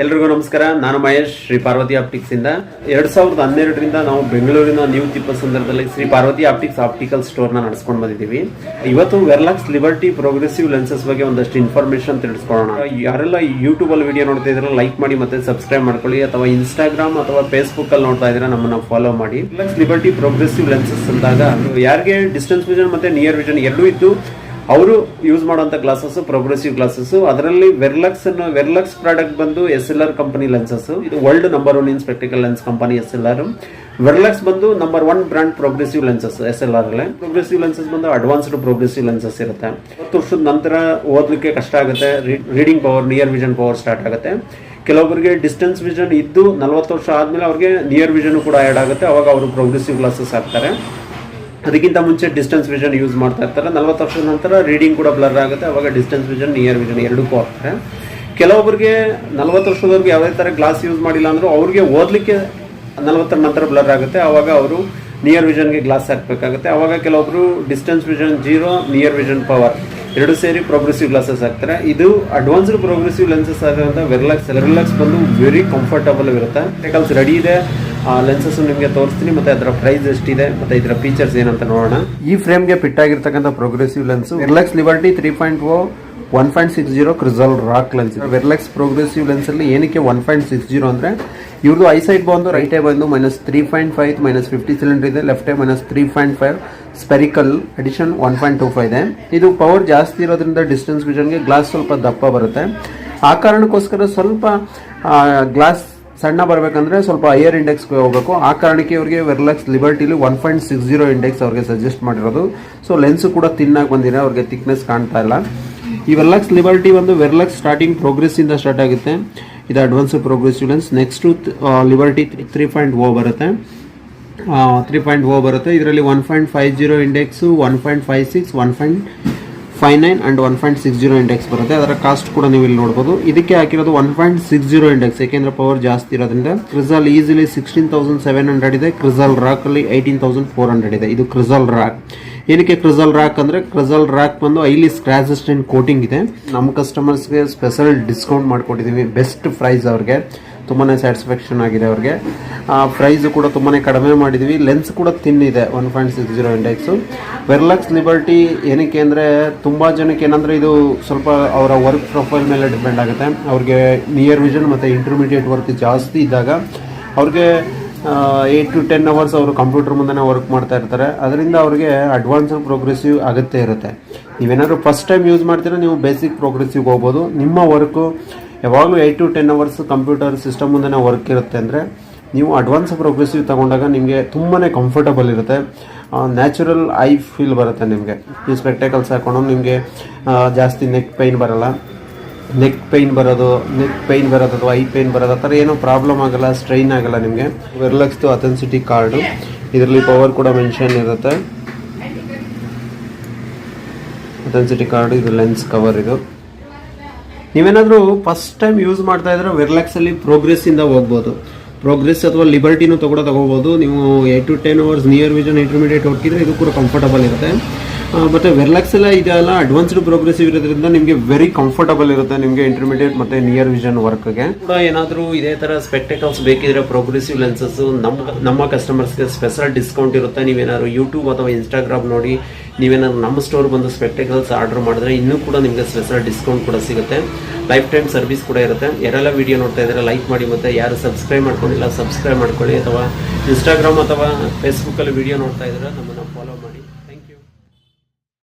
ಎಲ್ರಿಗೂ ನಮಸ್ಕಾರ. ನಾನು ಮಹೇಶ್, ಶ್ರೀ ಪಾರ್ವತಿ ಆಪ್ಟಿಕ್ಸ್ ಇಂದ 2012ರಿಂದ ನಾವು ಬೆಂಗಳೂರಿನ ನ್ಯೂ ತಿಪ್ಪಸಂದ್ರದಲ್ಲಿ Shri Parvati optics optical store ನ ನಡೆಸ್ಕೊಂಡು ಬಂದಿದ್ದೀವಿ. ಇವತ್ತು ವೆರ್ಲಾಕ್ಸ್ ಲಿಬರ್ಟಿ ಪ್ರೋಗ್ರೆಸಿವ್ ಲೆನ್ಸಸ್ ಬಗ್ಗೆ ಒಂದಷ್ಟು ಇನ್ಫಾರ್ಮೇಶನ್ ತಿಳಿಸ್ಕೊಳ್ಳೋಣ. ಯಾರೆಲ್ಲ ಯೂಟ್ಯೂಬ್ ಅಲ್ಲಿ ವಿಡಿಯೋ ನೋಡ್ತಾ ಇದ್ರೆ ಲೈಕ್ ಮಾಡಿ ಮತ್ತೆ ಸಬ್ಸ್ಕ್ರೈಬ್ ಮಾಡ್ಕೊಳ್ಳಿ, ಅಥವಾ ಇನ್ಸ್ಟಾಗ್ರಾಮ್ ಅಥವಾ ಫೇಸ್ಬುಕ್ ಅಲ್ಲಿ ನೋಡ್ತಾ ಇದ್ರೆ ನಮ್ಮನ್ನ ಫಾಲೋ ಮಾಡಿ. ವೆರ್ಲಾಕ್ಸ್ ಲಿಬರ್ಟಿ ಪ್ರೋಗ್ರೆಸಿವ್ ಲೆನ್ಸಸ್ ಅಂದಾಗ ಯಾರಿಗೆ ಡಿಸ್ಟೆನ್ಸ್ ವಿಷನ್ ಮತ್ತೆ ನಿಯರ್ ವಿಷನ್ ಎರಡೂ ಇದ್ದು ಅವರು ಯೂಸ್ ಮಾಡುವಂತ ಗ್ಲಾಸಸ್ ಪ್ರೋಗ್ರೆಸಿವ್ ಗ್ಲಾಸಸ್. ಅದರಲ್ಲಿ ವೆರ್ಲಕ್ಸ್ ಪ್ರಾಡಕ್ಟ್ ಬಂದು SLR ಕಂಪನಿ ಲೆನ್ಸಸ್. ಇದು ವರ್ಲ್ಡ್ ನಂಬರ್ 1 ಇನ್ ಸ್ಪೆಕ್ಟಿಕಲ್ ಲೆನ್ಸ್ ಕಂಪನಿ SLR. ವೆರ್ಲಕ್ಸ್ ಬಂದು number 1 brand progressive lenses SLR ಅಲ್ಲೇ. ಪ್ರೋಗ್ರೆಸಿವ್ ಲೆನ್ಸಸ್ ಬಂದು ಅಡ್ವಾನ್ಸ್ಡ್ ಪ್ರೋಗ್ರೆಸಿವ್ ಲೆನ್ಸಸ್ ಇರುತ್ತೆ. 10 ವರ್ಷದ ನಂತರ ಓದಲಿಕ್ಕೆ ಕಷ್ಟ ಆಗುತ್ತೆ, reading power, near vision power start ಆಗುತ್ತೆ. ಕೆಲವೊಬ್ಬರಿಗೆ ಡಿಸ್ಟೆನ್ಸ್ ವಿಷನ್ ಇದ್ದು 40 ವರ್ಷ ಆದ್ಮೇಲೆ ಅವ್ರಿಗೆ ನಿಯರ್ ವಿಷನ್ ಕೂಡ ಆ್ಯಡ್ ಆಗುತ್ತೆ, ಅವಾಗ ಅವರು ಪ್ರೋಗ್ರೆಸಿವ್ ಗ್ಲಾಸಸ್ ಹಾಕ್ತಾರೆ. ಅದಕ್ಕಿಂತ ಮುಂಚೆ ಡಿಸ್ಟೆನ್ಸ್ ವಿಷನ್ ಯೂಸ್ ಮಾಡ್ತಾ ಇರ್ತಾರೆ. 40 ವರ್ಷದ ನಂತರ ರೀಡಿಂಗ್ ಕೂಡ ಬ್ಲರ್ ಆಗುತ್ತೆ, ಅವಾಗ ಡಿಸ್ಟೆನ್ಸ್ ವಿಷನ್ ನಿಯರ್ ವಿಷನ್ ಎರಡಕ್ಕೂ ಆಗ್ತಾರೆ. ಕೆಲವೊಬ್ಬರಿಗೆ 40 ವರ್ಷದವರೆಗೆ ಯಾವುದೇ ಥರ ಗ್ಲಾಸ್ ಯೂಸ್ ಮಾಡಿಲ್ಲ ಅಂದರೂ ಅವ್ರಿಗೆ ಓದಲಿಕ್ಕೆ 40 ನಂತರ ಬ್ಲರ್ ಆಗುತ್ತೆ, ಅವಾಗ ಅವರು ನಿಯರ್ ವಿಷನ್ಗೆ ಗ್ಲಾಸ್ ಹಾಕಬೇಕಾಗುತ್ತೆ. ಅವಾಗ ಕೆಲವೊಬ್ಬರು distance vision 0, near vision power ಎರಡು ಸೇರಿ ಪ್ರೋಗ್ರೆಸಿವ್ ಗ್ಲಾಸಸ್ ಹಾಕ್ತಾರೆ. ಇದು ಅಡ್ವಾನ್ಸ್ಡ್ ಪ್ರೋಗ್ರೆಸಿವ್ ಲೆನ್ಸಸ್ ಆಗಿರುವಂಥ ವೆರ್ಲಕ್ಸ್ ಬಂದು ವೆರಿ ಕಂಫರ್ಟಬಲ್ ಇರುತ್ತೆ. ಟೆಕಲ್ಸ್ ರೆಡಿ ಇದೆ. ಲೆನ್ಸಸ್ ನಿಮಗೆ ತೋರಿಸ್ತೀನಿ, ಮತ್ತೆ ಅದರ ಪ್ರೈಸ್ ಎಷ್ಟಿದೆ ಮತ್ತೆ ಇದರ ಫೀಚರ್ಸ್ ಏನಂತ ನೋಡೋಣ. ಈ ಫ್ರೇಮ್ಗೆ ಫಿಟ್ ಆಗಿರ್ತಕ್ಕಂಥ progressive lens ವೆರ್ಲಕ್ಸ್ liberty 3.0 1.60 CRISIL rock lens. ವೆರ್ಲಕ್ಸ್ progressive lens ಅಲ್ಲಿ ಏನಕ್ಕೆ 1.60 ಅಂದ್ರೆ ಇವ್ರದ್ದು ಐಸೈಟ್ ಬಂದು ರೈಟ್ ಐ ಬಂದು -3.5 -50 ಸಿಲಿಂಡರ್ ಇದೆ, ಲೆಫ್ಟ್ ಐ -3.5 ಸ್ಪೆರಿಕಲ್ ಅಡಿಷನ್ 1.25 ಇದೆ. ಇದು ಪವರ್ ಜಾಸ್ತಿ ಇರೋದ್ರಿಂದ ಡಿಸ್ಟೆನ್ಸ್ ವಿಷನ್ಗೆ ಗ್ಲಾಸ್ ಸ್ವಲ್ಪ ದಪ್ಪ ಬರುತ್ತೆ. ಆ ಕಾರಣಕ್ಕೋಸ್ಕರ ಸ್ವಲ್ಪ ಗ್ಲಾಸ್ ಸಣ್ಣ ಬರಬೇಕಂದ್ರೆ ಸ್ವಲ್ಪ ಹೈಯರ್ ಇಂಡೆಕ್ಸ್ಗೆ ಹೋಗಬೇಕು. ಆ ಕಾರಣಕ್ಕೆ ಇವರಿಗೆ ವೆರ್ಲಕ್ಸ್ ಲಿಬರ್ಟಿಲಿ 1.60 ಇಂಡೆಕ್ಸ್ ಅವ್ರಿಗೆ ಸಜೆಸ್ಟ್ ಮಾಡಿರೋದು. ಸೊ ಲೆನ್ಸ್ ಕೂಡ ತಿನ್ನಾಗಿ ಬಂದಿದೆ, ಅವ್ರಿಗೆ ಥಿಕ್ನೆಸ್ ಕಾಣ್ತಾ ಇಲ್ಲ. ಈ ವೆರ್ಲಕ್ಸ್ ಲಿಬರ್ಟಿ ಒಂದು ವೆರ್ಲಕ್ಸ್ ಸ್ಟಾರ್ಟಿಂಗ್ ಪ್ರೋಗ್ರೆಸ್ ಇಂದ ಸ್ಟಾರ್ಟ್ ಆಗುತ್ತೆ. ಇದು advance progressive lens. Next liberty 3.0 ಬರುತ್ತೆ. 3.0 ಬರುತ್ತೆ. ಇದರಲ್ಲಿ 1.50 ಇಂಡೆಕ್ಸು, 1.56, 1.59 ಅಂಡ್ 1.60 ಇಂಡೆಕ್ಸ್ ಬರುತ್ತೆ. ಅದರ ಕಾಸ್ಟ್ ಕೂಡ ನೀವು ಇಲ್ಲಿ ನೋಡಬಹುದು. ಇದಕ್ಕೆ ಹಾಕಿರೋದು 1.60 ಇಂಡೆಕ್ಸ್, ಯಾಕೆಂದ್ರೆ ಪವರ್ ಜಾಸ್ತಿ ಇರೋದ್ರಿಂದ. ಕ್ರಿಸಲ್ ಈಸಿಲಿ 16,700 ಇದೆ. ಕ್ರಿಸಲ್ ರಾಕ್ ಅಲ್ಲಿ 18,400 ಇದೆ. ಇದು ಕ್ರಿಸಲ್ ರಾಕ್. ಏನಕ್ಕೆ ಕ್ರಿಸಲ್ ರಾಕ್ ಅಂದ್ರೆ, ಕ್ರಿಸಲ್ ರಾಕ್ ಬಂದು ಹೈಲಿ ಸ್ಕ್ರಾಚ್ ರೆಸಿಸ್ಟೆಂಟ್ ಕೋಟಿಂಗ್ ಇದೆ. ನಮ್ಮ ಕಸ್ಟಮರ್ಸ್ಗೆ ಸ್ಪೆಷಲ್ ಡಿಸ್ಕೌಂಟ್ ಮಾಡ್ಕೊಟ್ಟಿದ್ದೀವಿ. ಬೆಸ್ಟ್ ಪ್ರೈಸ್ ಅವ್ರಿಗೆ ತುಂಬಾನೇ ಸ್ಯಾಟಿಸ್ಫ್ಯಾಕ್ಷನ್ ಆಗಿದೆ ಅವ್ರಿಗೆ. ಪ್ರೈಸ್ ಕೂಡ ತುಂಬಾನೇ ಕಡಿಮೆ ಮಾಡಿದ್ವಿ. ಲೆನ್ಸ್ ಕೂಡ ತಿನ್ ಇದೆ 1.60 ಇಂಡೆಕ್ಸ್. ವೆರ್ಲಕ್ಸ್ ಲಿಬರ್ಟಿ ಏನಕ್ಕೆ ಅಂದರೆ ತುಂಬ ಜನಕ್ಕೆ ಏನಂದರೆ ಇದು ಸ್ವಲ್ಪ ಅವರ ವರ್ಕ್ ಪ್ರೊಫೈಲ್ ಮೇಲೆ ಡಿಪೆಂಡ್ ಆಗುತ್ತೆ. ಅವ್ರಿಗೆ ನಿಯರ್ ವಿಷನ್ ಮತ್ತು ಇಂಟರ್ಮೀಡಿಯೇಟ್ ವರ್ಕ್ ಜಾಸ್ತಿ ಇದ್ದಾಗ ಅವ್ರಿಗೆ 8 to 10 ಅವರ್ಸ್ ಅವರು ಕಂಪ್ಯೂಟರ್ ಮುಂದೆ ವರ್ಕ್ ಮಾಡ್ತಾ ಇರ್ತಾರೆ. ಅದರಿಂದ ಅವ್ರಿಗೆ ಅಡ್ವಾನ್ಸ್ಡ್ ಪ್ರೋಗ್ರೆಸಿವ್ ಅಗತ್ಯ ಇರುತ್ತೆ. ನೀವೇನಾದ್ರು ಫಸ್ಟ್ ಟೈಮ್ ಯೂಸ್ ಮಾಡ್ತೀರಾ, ನೀವು ಬೇಸಿಕ್ ಪ್ರೋಗ್ರೆಸಿವ್ಗೆ ಹೋಗ್ಬೋದು. ನಿಮ್ಮ ವರ್ಕು ಯಾವಾಗಲೂ 8 to 10 ಅವರ್ಸ್ ಕಂಪ್ಯೂಟರ್ ಸಿಸ್ಟಮ್ ಮುಂದೆ ವರ್ಕ್ ಇರುತ್ತೆ ಅಂದರೆ ನೀವು ಅಡ್ವಾನ್ಸ್ ಪ್ರೋಗ್ರೆಸಿವ್ ತಗೊಂಡಾಗ ನಿಮಗೆ ತುಂಬಾ ಕಂಫರ್ಟಬಲ್ ಇರುತ್ತೆ. ನ್ಯಾಚುರಲ್ ಐ ಫೀಲ್ ಬರುತ್ತೆ ನಿಮಗೆ. ಈ ಸ್ಪೆಕ್ಟೇಕಲ್ಸ್ ಹಾಕೊಂಡು ನಿಮಗೆ ಜಾಸ್ತಿ ನೆಕ್ ಪೈನ್ ಬರೋದು ಅಥವಾ ಐ ಪೈನ್ ಬರೋದು ಆ ಥರ ಏನೋ ಪ್ರಾಬ್ಲಮ್ ಆಗಲ್ಲ, ಸ್ಟ್ರೈನ್ ಆಗಲ್ಲ ನಿಮಗೆ. ವೆರ್ಲಕ್ಸ್ದು ಅಥೆಂಟಿಸಿಟಿ ಕಾರ್ಡು, ಇದರಲ್ಲಿ ಪವರ್ ಕೂಡ ಮೆನ್ಷನ್ ಇರುತ್ತೆ. ಅಥೆಂಟಿಸಿಟಿ ಕಾರ್ಡು, ಇದು ಲೆನ್ಸ್ ಕವರ್. ಇದು ನೀವೇನಾದರೂ ಫಸ್ಟ್ ಟೈಮ್ ಯೂಸ್ ಮಾಡ್ತಾ ಇದ್ರೆ ವೆರ್ಲಕ್ಸ್ ಅಲ್ಲಿ ಪ್ರೋಗ್ರೆಸ್ ಇಂದ ಹೋಗ್ಬೋದು. ಪ್ರೋಗ್ರೆಸ್ ಅಥವಾ ಲಿಬರ್ಟಿನೂ ತಗೋಬೋದು. ನೀವು 8 to 10 hours near vision intermediate ಹೋಗ್ತಿದ್ರೆ ಇದು ಕೂಡ ಕಂಫರ್ಟಬಲ್ ಇರುತ್ತೆ. ಬಟ್ ವೆರ್ಲಕ್ಸ್ ಎಲ್ಲ ಇದೆಲ್ಲ ಅಡ್ವಾನ್ಸ್ಡ್ ಪ್ರೋಗ್ರೆಸಿವ್ ಇರೋದ್ರಿಂದ ನಿಮಗೆ ವೆರಿ ಕಂಫರ್ಟಬಲ್ ಇರುತ್ತೆ ನಿಮಗೆ ಇಂಟರ್ಮೀಡಿಯೇಟ್ ಮತ್ತೆ ನಿಯರ್ ವಿಷನ್ ವರ್ಕ್ಗೆ ಕೂಡ. ಏನಾದರೂ ಇದೇ ಥರ ಸ್ಪೆಕ್ಟೇಕಲ್ಸ್ ಬೇಕಿದ್ರೆ ಪ್ರೋಗ್ರೆಸಿವ್ ಲೆನ್ಸಸ್ ನಮ್ಮ ಕಸ್ಟಮರ್ಸ್ಗೆ ಸ್ಪೆಷಲ್ ಡಿಸ್ಕೌಂಟ್ ಇರುತ್ತೆ. ನೀವೇನಾದ್ರು ಯೂಟ್ಯೂಬ್ ಅಥವಾ ಇನ್ಸ್ಟಾಗ್ರಾಮ್ ನೋಡಿ ನೀವೇನಾದ್ರು ನಮ್ಮ ಸ್ಟೋರ್ ಬಂದು ಸ್ಪೆಕ್ಟೇಕಲ್ಸ್ ಆರ್ಡರ್ ಮಾಡಿದ್ರೆ ಇನ್ನೂ ಕೂಡ ನಿಮಗೆ ಸ್ಪೆಷಲ್ ಡಿಸ್ಕೌಂಟ್ ಕೂಡ ಸಿಗುತ್ತೆ. ಲೈಫ್ ಟೈಮ್ ಸರ್ವಿಸ್ ಕೂಡ ಇರುತ್ತೆ. ಯಾರೆಲ್ಲ ವಿಡಿಯೋ ನೋಡ್ತಾ ಇದ್ದಾರೆ ಲೈಕ್ ಮಾಡಿ, ಮತ್ತು ಯಾರು ಸಬ್ಸ್ಕ್ರೈಬ್ ಮಾಡ್ಕೊಂಡಿಲ್ಲ ಸಬ್ಸ್ಕ್ರೈಬ್ ಮಾಡ್ಕೊಳ್ಳಿ, ಅಥವಾ ಇನ್ಸ್ಟಾಗ್ರಾಮ್ ಅಥವಾ ಫೇಸ್ಬುಕ್ಕಲ್ಲಿ ವಿಡಿಯೋ ನೋಡ್ತಾ ಇದ್ದಾರೆ ನಮ್ಮನ್ನು ಫಾಲೋ ಮಾಡಿ.